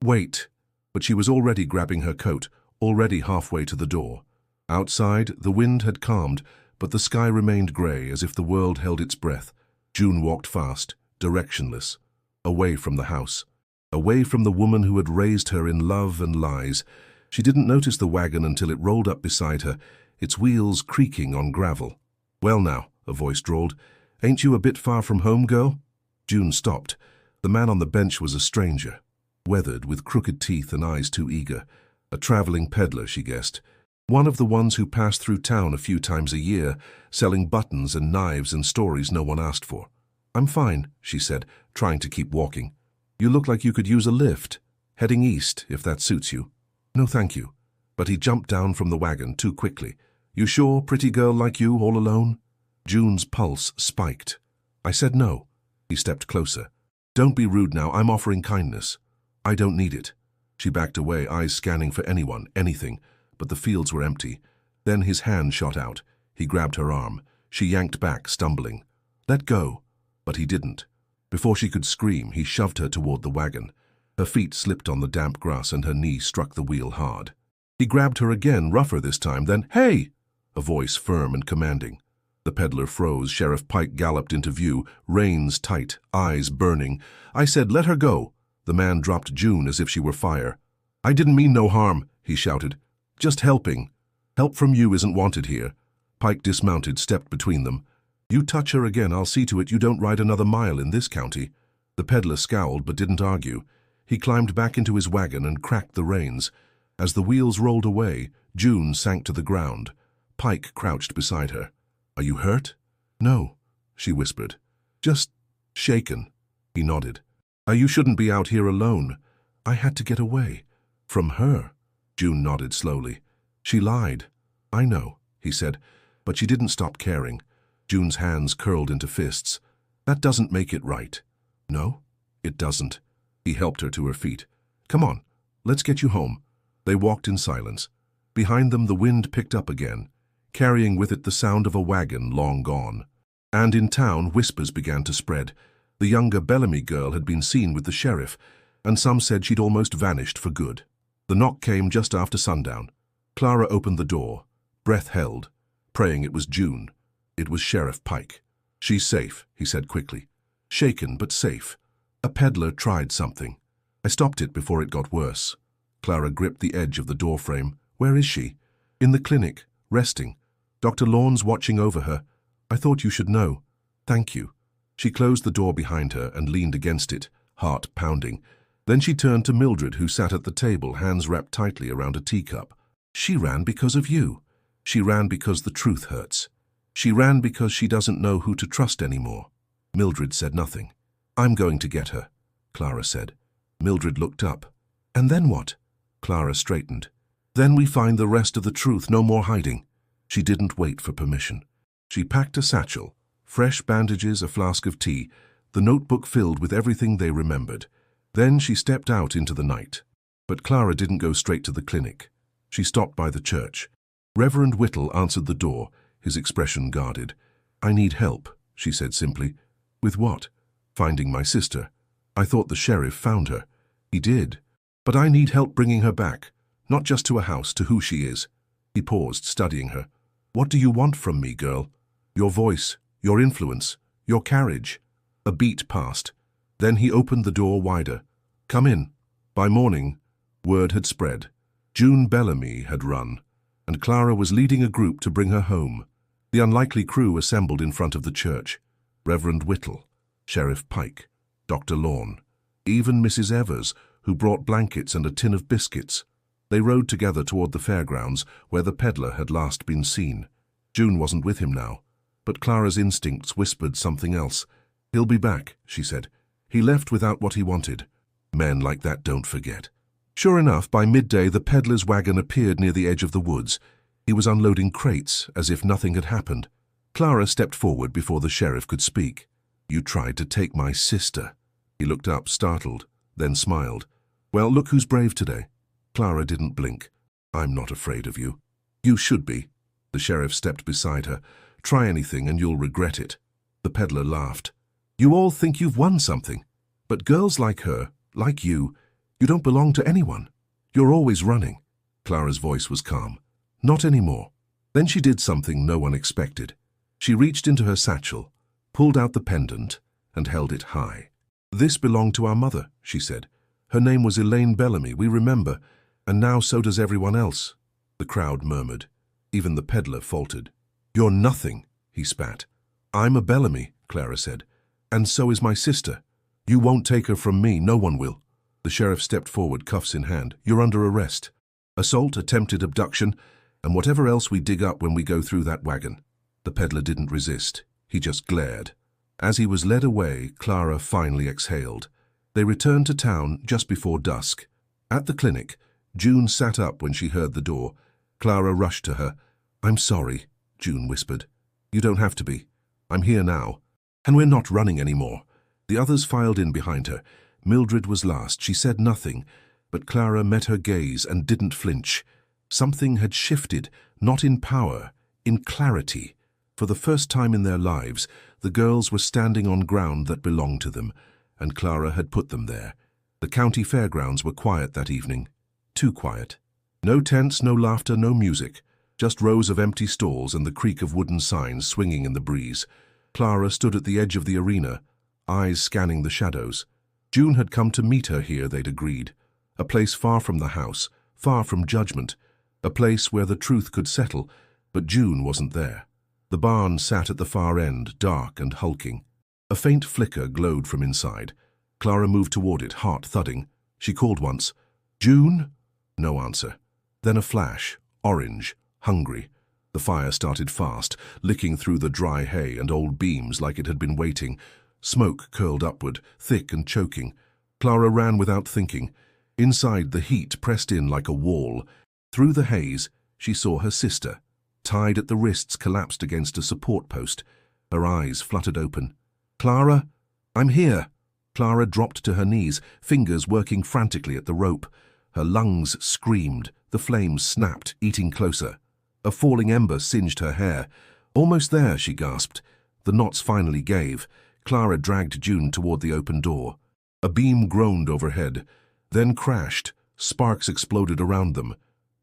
"Wait." But she was already grabbing her coat, already halfway to the door. Outside, the wind had calmed, but the sky remained grey, as if the world held its breath. June walked fast, directionless, away from the house, away from the woman who had raised her in love and lies. She didn't notice the wagon until it rolled up beside her, its wheels creaking on gravel. "Well now," a voice drawled, "ain't you a bit far from home, girl?" June stopped. The man on the bench was a stranger, weathered, with crooked teeth and eyes too eager. A traveling peddler, she guessed. One of the ones who passed through town a few times a year, selling buttons and knives and stories no one asked for. "I'm fine," she said, trying to keep walking. "You look like you could use a lift. Heading east, if that suits you." "No, thank you." but he jumped down from the wagon too quickly. "You sure, pretty girl like you, all alone?" June's pulse spiked. "I said no." He stepped closer. "Don't be rude now, I'm offering kindness." "I don't need it." She backed away, eyes scanning for anyone, anything, but the fields were empty. Then his hand shot out. He grabbed her arm. She yanked back, stumbling. "Let go." But he didn't. Before she could scream, he shoved her toward the wagon. Her feet slipped on the damp grass and her knee struck the wheel hard. He grabbed her again, rougher this time, then, "Hey!" A voice firm and commanding. The peddler froze. Sheriff Pike galloped into view, reins tight, eyes burning. "I said, let her go." The man dropped June as if she were fire. "I didn't mean no harm," he shouted. "Just helping. Help from you isn't wanted here." Pike dismounted, stepped between them. "You touch her again, I'll see to it you don't ride another mile in this county." The peddler scowled but didn't argue. He climbed back into his wagon and cracked the reins. As the wheels rolled away, June sank to the ground. Pike crouched beside her. "Are you hurt?" "No," she whispered. "Just shaken." He nodded. You shouldn't be out here alone." "I had to get away." "From her?" June nodded slowly. "She lied." "I know," he said, but she didn't stop caring. June's hands curled into fists. "That doesn't make it right." "No, it doesn't." He helped her to her feet. "Come on, let's get you home." They walked in silence. Behind them the wind picked up again, carrying with it the sound of a wagon long gone. And in town whispers began to spread. The younger Bellamy girl had been seen with the sheriff, and some said she'd almost vanished for good. The knock came just after sundown. Clara opened the door, breath held, praying it was June. It was Sheriff Pike. "She's safe," he said quickly. "Shaken, but safe. A peddler tried something. I stopped it before it got worse." Clara gripped the edge of the doorframe. "Where is she?" "In the clinic, resting. Dr. Lawn's watching over her. I thought you should know." "Thank you." She closed the door behind her and leaned against it, heart pounding. Then she turned to Mildred, who sat at the table, hands wrapped tightly around a teacup. "She ran because of you. She ran because the truth hurts. She ran because she doesn't know who to trust anymore." Mildred said nothing. "I'm going to get her," Clara said. Mildred looked up. "And then what?" Clara straightened. "Then we find the rest of the truth, no more hiding." She didn't wait for permission. She packed a satchel, fresh bandages, a flask of tea, the notebook filled with everything they remembered. Then she stepped out into the night. But Clara didn't go straight to the clinic. She stopped by the church. Reverend Whittle answered the door, his expression guarded. "I need help," she said simply. "With what?" "Finding my sister. I thought the sheriff found her." "He did. But I need help bringing her back, not just to a house, to who she is." He paused, studying her. "What do you want from me, girl?" "Your voice, your influence, your carriage." A beat passed. Then he opened the door wider. "Come in." By morning, word had spread. June Bellamy had run, and Clara was leading a group to bring her home. The unlikely crew assembled in front of the church. Reverend Whittle, Sheriff Pike, Dr. Lawn, even Mrs. Evers, who brought blankets and a tin of biscuits. They rode together toward the fairgrounds, where the peddler had last been seen. June wasn't with him now, but Clara's instincts whispered something else. "He'll be back," she said. "He left without what he wanted. Men like that don't forget." Sure enough, by midday the peddler's wagon appeared near the edge of the woods. He was unloading crates, as if nothing had happened. Clara stepped forward before the sheriff could speak. "You tried to take my sister." He looked up, startled, then smiled. "Well, look who's brave today." Clara didn't blink. "I'm not afraid of you." "You should be." The sheriff stepped beside her. "Try anything and you'll regret it." The peddler laughed. "You all think you've won something. But girls like her, like you don't belong to anyone. You're always running." Clara's voice was calm. "Not anymore." Then she did something no one expected. She reached into her satchel, pulled out the pendant, and held it high. "This belonged to our mother," she said. "Her name was Elaine Bellamy, we remember, and now so does everyone else." The crowd murmured. Even the peddler faltered. "You're nothing," he spat. "I'm a Bellamy," Clara said, "and so is my sister. You won't take her from me, no one will." The sheriff stepped forward, cuffs in hand. "You're under arrest. Assault, attempted abduction, and whatever else we dig up when we go through that wagon." The peddler didn't resist. He just glared. As he was led away, Clara finally exhaled. They returned to town just before dusk. At the clinic, June sat up when she heard the door. Clara rushed to her. "I'm sorry," June whispered. "You don't have to be. I'm here now. And we're not running anymore." The others filed in behind her. Mildred was last. She said nothing, but Clara met her gaze and didn't flinch. Something had shifted, not in power, in clarity. For the first time in their lives, the girls were standing on ground that belonged to them, and Clara had put them there. The county fairgrounds were quiet that evening. Too quiet. No tents, no laughter, no music. Just rows of empty stalls and the creak of wooden signs swinging in the breeze. Clara stood at the edge of the arena, eyes scanning the shadows. June had come to meet her here, they'd agreed. A place far from the house, far from judgment. A place where the truth could settle, but June wasn't there. The barn sat at the far end, dark and hulking. A faint flicker glowed from inside. Clara moved toward it, heart thudding. She called once, "June?" No answer. Then a flash, orange, hungry. The fire started fast, licking through the dry hay and old beams like it had been waiting. Smoke curled upward, thick and choking. Clara ran without thinking. Inside, the heat pressed in like a wall. Through the haze, she saw her sister, tied at the wrists, collapsed against a support post. Her eyes fluttered open. "Clara? I'm here." Clara dropped to her knees, fingers working frantically at the rope. Her lungs screamed. The flames snapped, eating closer. A falling ember singed her hair. "Almost there," she gasped. The knots finally gave. Clara dragged June toward the open door. A beam groaned overhead, then crashed. Sparks exploded around them.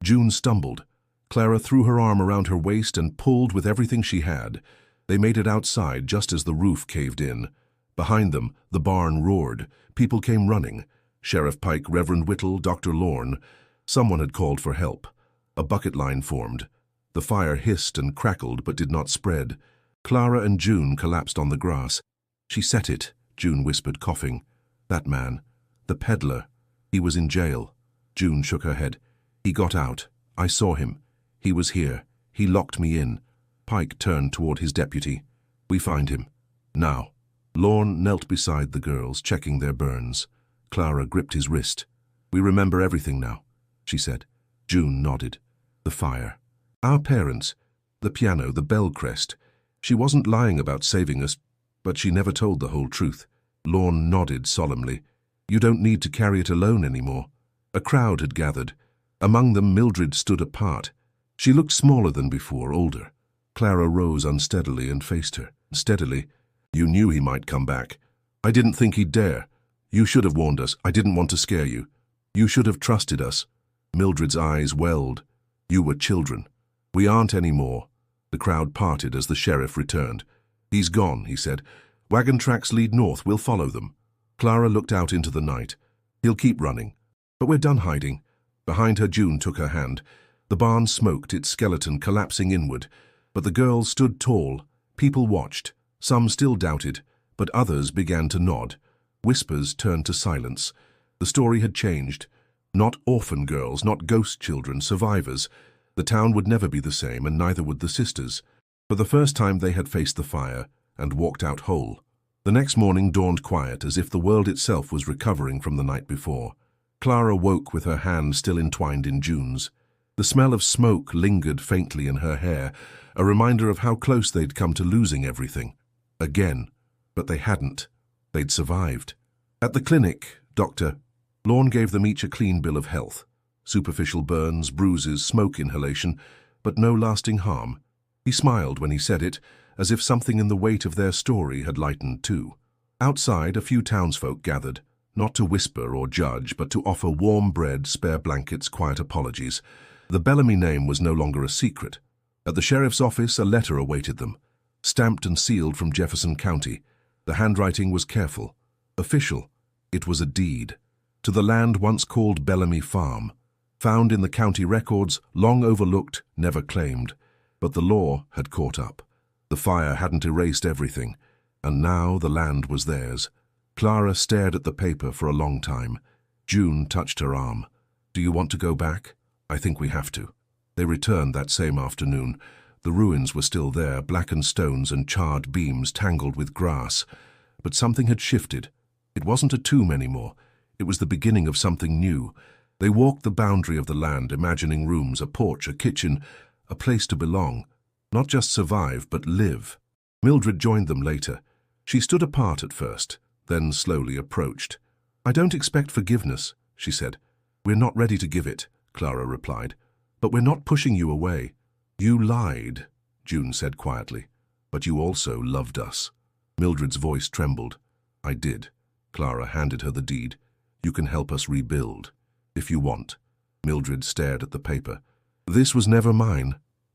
June stumbled. Clara threw her arm around her waist and pulled with everything she had. They made it outside just as the roof caved in. Behind them, the barn roared. People came running. Sheriff Pike, Reverend Whittle, Dr. Lorne. Someone had called for help. A bucket line formed. The fire hissed and crackled but did not spread. Clara and June collapsed on the grass. "She set it," June whispered, coughing. "That man. The peddler. He was in jail." June shook her head. "He got out. I saw him. He was here. He locked me in." Pike turned toward his deputy. "We find him. Now." Lorne knelt beside the girls, checking their burns. Clara gripped his wrist. "We remember everything now," she said. June nodded. "The fire. Our parents. The piano, the bell crest. She wasn't lying about saving us, but she never told the whole truth." Lorne nodded solemnly. "You don't need to carry it alone anymore." A crowd had gathered. Among them, Mildred stood apart. She looked smaller than before, older. Clara rose unsteadily and faced her. Steadily. "You knew he might come back. I didn't think he'd dare. You should have warned us. I didn't want to scare you. You should have trusted us." Mildred's eyes welled. "You were children. We aren't anymore." The crowd parted as the sheriff returned. "He's gone," he said. "Wagon tracks lead north. We'll follow them." Clara looked out into the night. "He'll keep running. But we're done hiding." Behind her, June took her hand. The barn smoked, its skeleton collapsing inward. But the girls stood tall. People watched. Some still doubted, but others began to nod. Whispers turned to silence. The story had changed. Not orphan girls, not ghost children, survivors. The town would never be the same, and neither would the sisters. For the first time they had faced the fire and walked out whole. The next morning dawned quiet, as if the world itself was recovering from the night before. Clara woke with her hand still entwined in June's. The smell of smoke lingered faintly in her hair, a reminder of how close they'd come to losing everything. Again. But they hadn't. They'd survived. At the clinic, Lorne gave them each a clean bill of health. Superficial burns, bruises, smoke inhalation, but no lasting harm. He smiled when he said it, as if something in the weight of their story had lightened too. Outside, a few townsfolk gathered, not to whisper or judge, but to offer warm bread, spare blankets, quiet apologies. The Bellamy name was no longer a secret. At the sheriff's office, a letter awaited them, stamped and sealed from Jefferson County. The handwriting was careful, official. It was a deed to the land once called Bellamy Farm, found in the county records, long overlooked, never claimed. But the law had caught up. The fire hadn't erased everything, and now the land was theirs. Clara stared at the paper for a long time. June touched her arm. "Do you want to go back? I think we have to." They returned that same afternoon. The ruins were still there, blackened stones and charred beams tangled with grass. But something had shifted. It wasn't a tomb anymore. It was the beginning of something new. They walked the boundary of the land, imagining rooms, a porch, a kitchen, a place to belong. Not just survive, but live. Mildred joined them later. She stood apart at first, then slowly approached. "I don't expect forgiveness," she said. "We're not ready to give it," Clara replied. "But we're not pushing you away." "You lied," June said quietly. "But you also loved us." Mildred's voice trembled. "I did." Clara handed her the deed. "You can help us rebuild, if you want." Mildred stared at the paper. "This was never mine."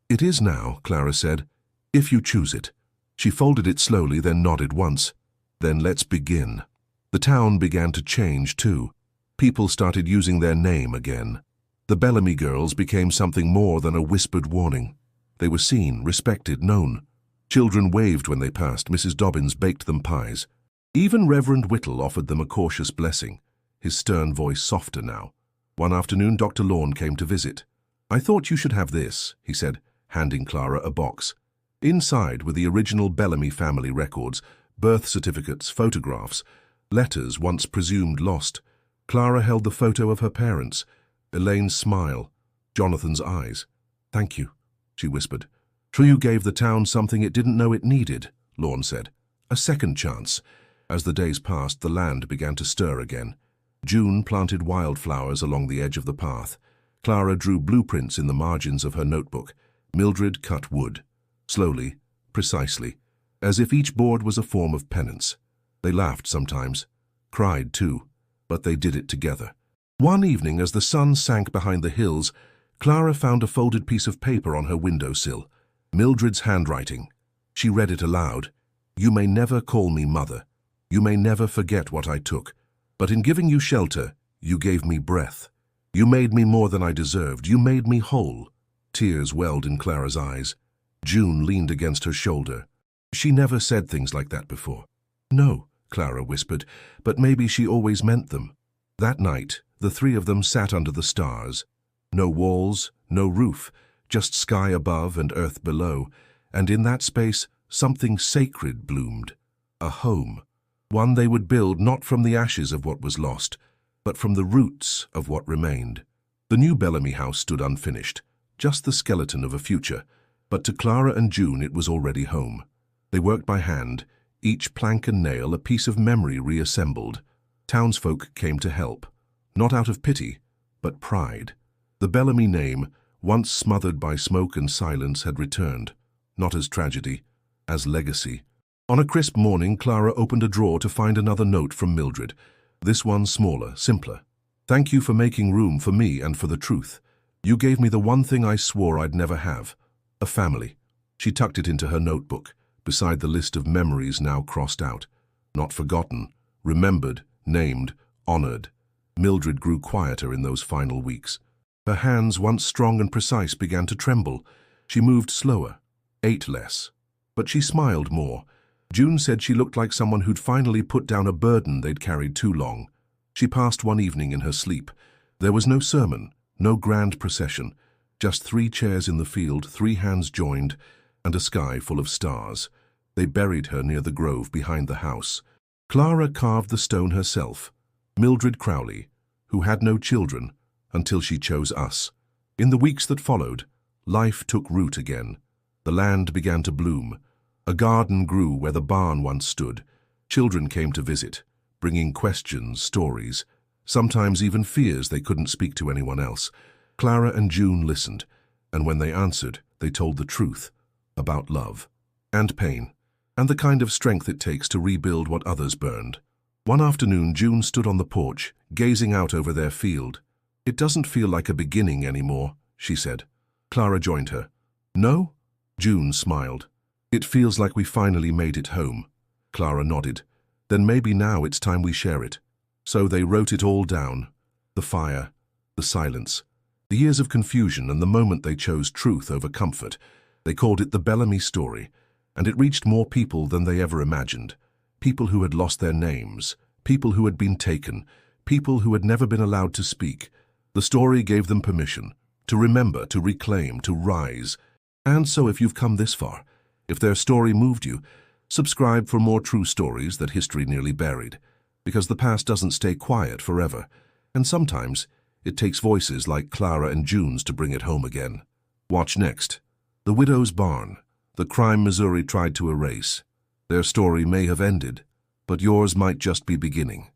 "It is now," Clara said, "if you choose it." She folded it slowly, then nodded once. "Then let's begin." The town began to change, too. People started using their name again. The Bellamy girls became something more than a whispered warning. They were seen, respected, known. Children waved when they passed. Mrs. Dobbins baked them pies. Even Reverend Whittle offered them a cautious blessing, his stern voice softer now. One afternoon, Dr. Lorne came to visit. "I thought you should have this," he said, handing Clara a box. Inside were the original Bellamy family records, birth certificates, photographs, letters once presumed lost. Clara held the photo of her parents, Elaine's smile, Jonathan's eyes. "Thank you," she whispered. "Sure you gave the town something it didn't know it needed," Lorne said. "A second chance." As the days passed, the land began to stir again. June planted wildflowers along the edge of the path. Clara drew blueprints in the margins of her notebook. Mildred cut wood. Slowly, precisely, as if each board was a form of penance. They laughed sometimes, cried too, but they did it together. One evening, as the sun sank behind the hills, Clara found a folded piece of paper on her windowsill. Mildred's handwriting. She read it aloud. "You may never call me mother. You may never forget what I took. But in giving you shelter, you gave me breath. You made me more than I deserved. You made me whole." Tears welled in Clara's eyes. June leaned against her shoulder. She never said things like that before. "No," Clara whispered, "but maybe she always meant them." That night, the three of them sat under the stars. No walls, no roof, just sky above and earth below, and in that space something sacred bloomed. A home. One they would build not from the ashes of what was lost, but from the roots of what remained. The new Bellamy house stood unfinished, just the skeleton of a future, but to Clara and June it was already home. They worked by hand, each plank and nail a piece of memory reassembled. Townsfolk came to help, not out of pity, but pride. The Bellamy name, once smothered by smoke and silence, had returned, not as tragedy, as legacy. On a crisp morning, Clara opened a drawer to find another note from Mildred, this one smaller, simpler. "Thank you for making room for me and for the truth. You gave me the one thing I swore I'd never have, a family." She tucked it into her notebook, beside the list of memories now crossed out. Not forgotten, remembered, named, honored. Mildred grew quieter in those final weeks. Her hands, once strong and precise, began to tremble. She moved slower, ate less. But she smiled more. June said she looked like someone who'd finally put down a burden they'd carried too long. She passed one evening in her sleep. There was no sermon, no grand procession, just 3 chairs in the field, 3 hands joined, and a sky full of stars. They buried her near the grove behind the house. Clara carved the stone herself. Mildred Crowley, who had no children until she chose us. In the weeks that followed, life took root again. The land began to bloom. A garden grew where the barn once stood. Children came to visit, bringing questions, stories, sometimes even fears they couldn't speak to anyone else. Clara and June listened, and when they answered, they told the truth about love and pain, and the kind of strength it takes to rebuild what others burned. One afternoon, June stood on the porch, gazing out over their field. "It doesn't feel like a beginning anymore," she said. Clara joined her. "No?" June smiled. "It feels like we finally made it home." Clara nodded. "Then maybe now it's time we share it." So they wrote it all down. The fire, the silence, the years of confusion, and the moment they chose truth over comfort. They called it the Bellamy story, and it reached more people than they ever imagined. People who had lost their names, people who had been taken, people who had never been allowed to speak. The story gave them permission to remember, to reclaim, to rise. And so if you've come this far, if their story moved you, subscribe for more true stories that history nearly buried. Because the past doesn't stay quiet forever, and sometimes It takes voices like Clara and June's to bring it home again. Watch next. The Widow's Barn, the crime Missouri tried to erase. Their story may have ended, but yours might just be beginning.